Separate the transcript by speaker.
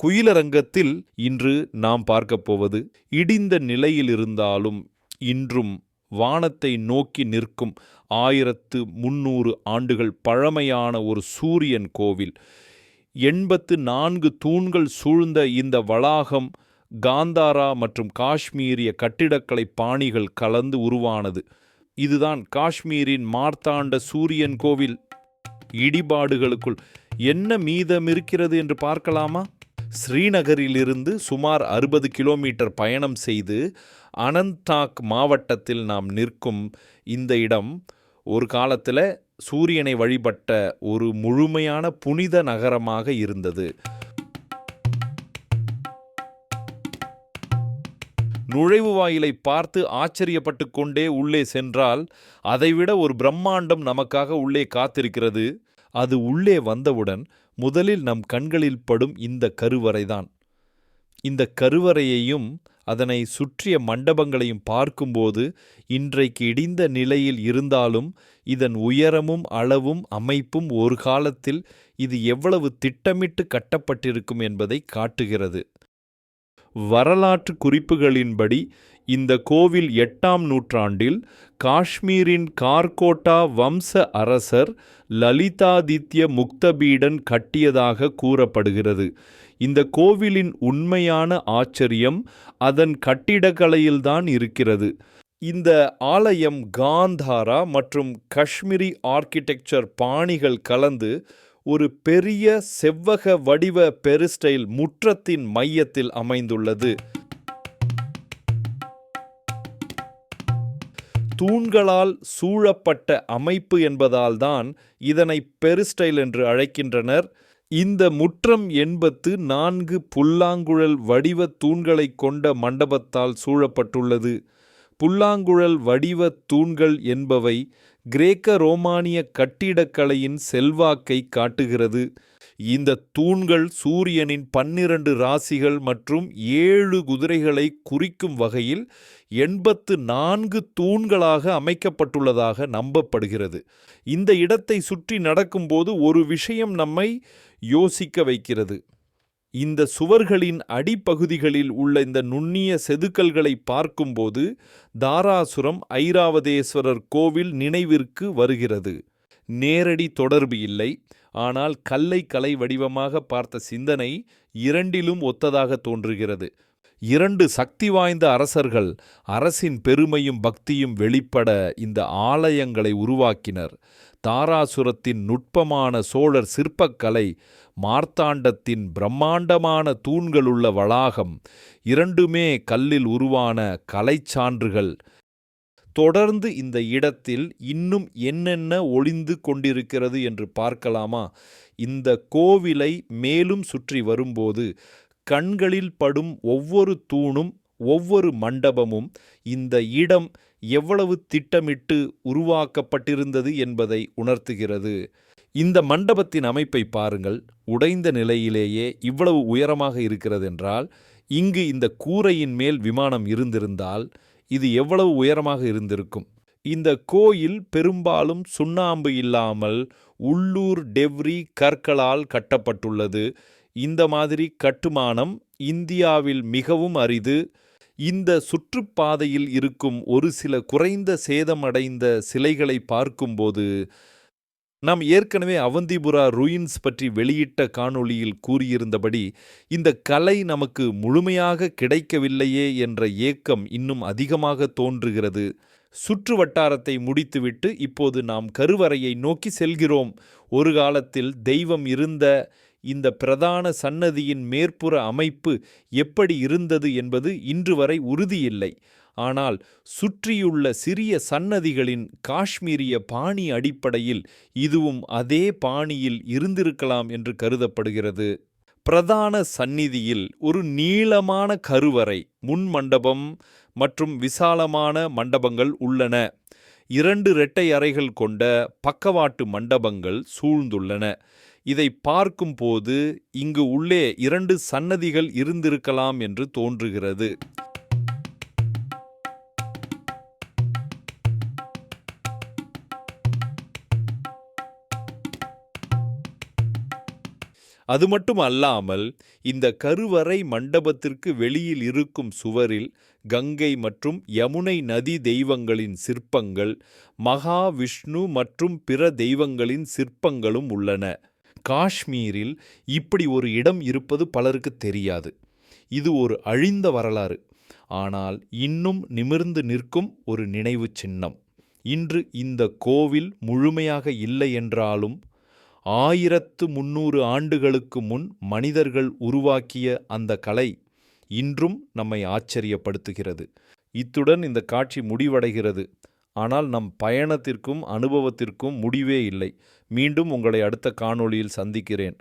Speaker 1: குயிலரங்கத்தில் இன்று நாம் பார்க்கப் போவது இடிந்த நிலையில் இருந்தாலும் இன்றும் வானத்தை நோக்கி நிற்கும் 1300 ஆண்டுகள் பழமையான ஒரு சூரியன் கோவில். 84 தூண்கள் சூழ்ந்த இந்த வளாகம் காந்தாரா மற்றும் காஷ்மீரிய கட்டிடக்கலை பாணிகள் கலந்து உருவானது. இதுதான் காஷ்மீரின் மார்த்தாண்ட சூரியன் கோவில். இடிபாடுகளுக்குள் என்ன மீதமிருக்கிறது என்று பார்க்கலாமா? ஸ்ரீநகரிலிருந்து சுமார் 60 கிலோமீட்டர் பயணம் செய்து அனந்த்நாக் மாவட்டத்தில் நாம் நிற்கும் இந்த இடம் ஒரு காலத்தில் சூரியனை வழிபட்ட ஒரு முழுமையான புனித நகரமாக இருந்தது. நுழைவு வாயிலை பார்த்து ஆச்சரியப்பட்டு கொண்டே உள்ளே சென்றால் அதைவிட ஒரு பிரம்மாண்டம் நமக்காக உள்ளே காத்திருக்கிறது. அது உள்ளே வந்தவுடன் முதலில் நம் கண்களில் படும் இந்த கருவறைதான். இந்த கருவறையையும் அதனை சுற்றிய மண்டபங்களையும் பார்க்கும்போது இன்றைக்கு இடிந்த நிலையில் இருந்தாலும் இதன் உயரமும் அளவும் அமைப்பும் ஒரு காலத்தில் இது எவ்வளவு திட்டமிட்டு கட்டப்பட்டிருக்கும் என்பதை காட்டுகிறது. வரலாற்று குறிப்புகளின்படி இந்த கோவில் 8ஆம் நூற்றாண்டில் காஷ்மீரின் கார்கோட்டா வம்ச அரசர் லலிதாதித்ய முக்தபீடன் கட்டியதாக கூறப்படுகிறது. இந்த கோவிலின் உண்மையான ஆச்சரியம் அதன் கட்டிடக்கலையில்தான் இருக்கிறது. இந்த ஆலயம் காந்தாரா மற்றும் காஷ்மீரி ஆர்க்கிடெக்சர் பாணிகள் கலந்து ஒரு பெரிய செவ்வக வடிவ பெரிஸ்டைல் முற்றத்தின் மையத்தில் அமைந்துள்ளது. தூண்களால் சூழப்பட்ட அமைப்பு என்பதால்தான் இதனை பெரிஸ்டைல் என்று அழைக்கின்றனர். இந்த முற்றம் 84 புல்லாங்குழல் வடிவ தூண்களை கொண்ட மண்டபத்தால் சூழப்பட்டுள்ளது. புல்லாங்குழல் வடிவ தூண்கள் என்பவை கிரேக்க ரோமானிய கட்டிடக்கலையின் செல்வாக்கை காட்டுகிறது. இந்த தூண்கள் சூரியனின் 12 ராசிகள் மற்றும் 7 குதிரைகளை குறிக்கும் வகையில் 84 தூண்களாக அமைக்கப்பட்டுள்ளதாக நம்பப்படுகிறது. இந்த இடத்தை சுற்றி நடக்கும்போது ஒரு விஷயம் நம்மை யோசிக்க வைக்கிறது. இந்த சுவர்களின் அடிப்பகுதிகளில் உள்ள இந்த நுண்ணிய செதுக்கல்களை பார்க்கும்போது தாராசுரம் ஐராவதேஸ்வரர் கோவில் நினைவிற்கு வருகிறது. நேரடி தொடர்பு இல்லை, ஆனால் கல்லை கலை வடிவமாக பார்த்த சிந்தனை இரண்டிலும் ஒத்ததாக தோன்றுகிறது. 2 சக்தி வாய்ந்த அரசர்கள் அரசின் பெருமையும் பக்தியும் வெளிப்பட இந்த ஆலயங்களை உருவாக்கினர். தாராசுரத்தின் நுட்பமான சோழர் சிற்பக்கலை, மார்த்தாண்டத்தின் பிரம்மாண்டமான தூண்களுள்ள வளாகம், இரண்டுமே கல்லில் உருவான கலைச்சான்றுகள். தொடர்ந்து இந்த இடத்தில் இன்னும் என்னென்ன ஒளிந்து கொண்டிருக்கிறது என்று பார்க்கலாமா? இந்த கோவிலை மேலும் சுற்றி வரும்போது கண்களில் படும் ஒவ்வொரு தூணும் ஒவ்வொரு மண்டபமும் இந்த இடம் எவ்வளவு திட்டமிட்டு உருவாக்கப்பட்டிருந்தது என்பதை உணர்த்துகிறது. இந்த மண்டபத்தின் அமைப்பை பாருங்கள். உடைந்த நிலையிலேயே இவ்வளவு உயரமாக இருக்கிறது என்றால் இங்கு இந்த கூரையின் மேல் விமானம் இருந்திருந்தால் இது எவ்வளவு உயரமாக இருந்திருக்கும். இந்த கோயில் பெரும்பாலும் சுண்ணாம்பு இல்லாமல் உள்ளூர் டெவ்ரி கற்களால் கட்டப்பட்டுள்ளது. இந்த மாதிரி கட்டுமானம் இந்தியாவில் மிகவும் அரிது. இந்த சுற்றுப்பாதையில் இருக்கும் ஒரு சில குறைந்த சேதமடைந்த சிலைகளை பார்க்கும்போது நாம் ஏற்கனவே அவந்திபுரா ரூயின்ஸ் பற்றி வெளியிட்ட காணொளியில் கூறியிருந்தபடி இந்த கலை நமக்கு முழுமையாக கிடைக்கவில்லையே என்ற ஏக்கம் இன்னும் அதிகமாக தோன்றுகிறது. சுற்று வட்டாரத்தை முடித்துவிட்டு இப்போது நாம் கருவறையை நோக்கி செல்கிறோம். ஒரு காலத்தில் தெய்வம் இருந்த இந்த பிரதான சன்னதியின் மேற்புற அமைப்பு எப்படி இருந்தது என்பது இன்று வரை உறுதியில்லை. ஆனால் சுற்றியுள்ள சிறிய சன்னதிகளின் காஷ்மீரிய பாணி அடிப்படையில் இதுவும் அதே பாணியில் இருந்திருக்கலாம் என்று கருதப்படுகிறது. பிரதான சந்நிதியில் ஒரு நீளமான கருவறை, முன் மண்டபம் மற்றும் விசாலமான மண்டபங்கள் உள்ளன. 2 இரட்டை அறைகள் கொண்ட பக்கவாட்டு மண்டபங்கள் சூழ்ந்துள்ளன. இதை பார்க்கும் போது இங்கு உள்ளே 2 சன்னதிகள் இருந்திருக்கலாம் என்று தோன்றுகிறது. அது மட்டும் அல்லாமல் இந்த கருவறை மண்டபத்திற்கு வெளியில் இருக்கும் சுவரில் கங்கை மற்றும் யமுனை நதி தெய்வங்களின் சிற்பங்கள், மகாவிஷ்ணு மற்றும் பிற தெய்வங்களின் சிற்பங்களும் உள்ளன. காஷ்மீரில் இப்படி ஒரு இடம் இருப்பது பலருக்கு தெரியாது. இது ஒரு அழிந்த வரலாறு, ஆனால் இன்னும் நிமிர்ந்து நிற்கும் ஒரு நினைவு சின்னம். இன்று இந்த கோவில் முழுமையாக இல்லை என்றாலும் 1300 ஆண்டுகளுக்கு முன் மனிதர்கள் உருவாக்கிய அந்த கலை இன்றும் நம்மை ஆச்சரியப்படுத்துகிறது. இத்துடன் இந்த காட்சி முடிவடைகிறது. ஆனால் நம் பயணத்திற்கும் அனுபவத்திற்கும் முடிவே இல்லை. மீண்டும் உங்களை அடுத்த காணொளியில் சந்திக்கிறேன்.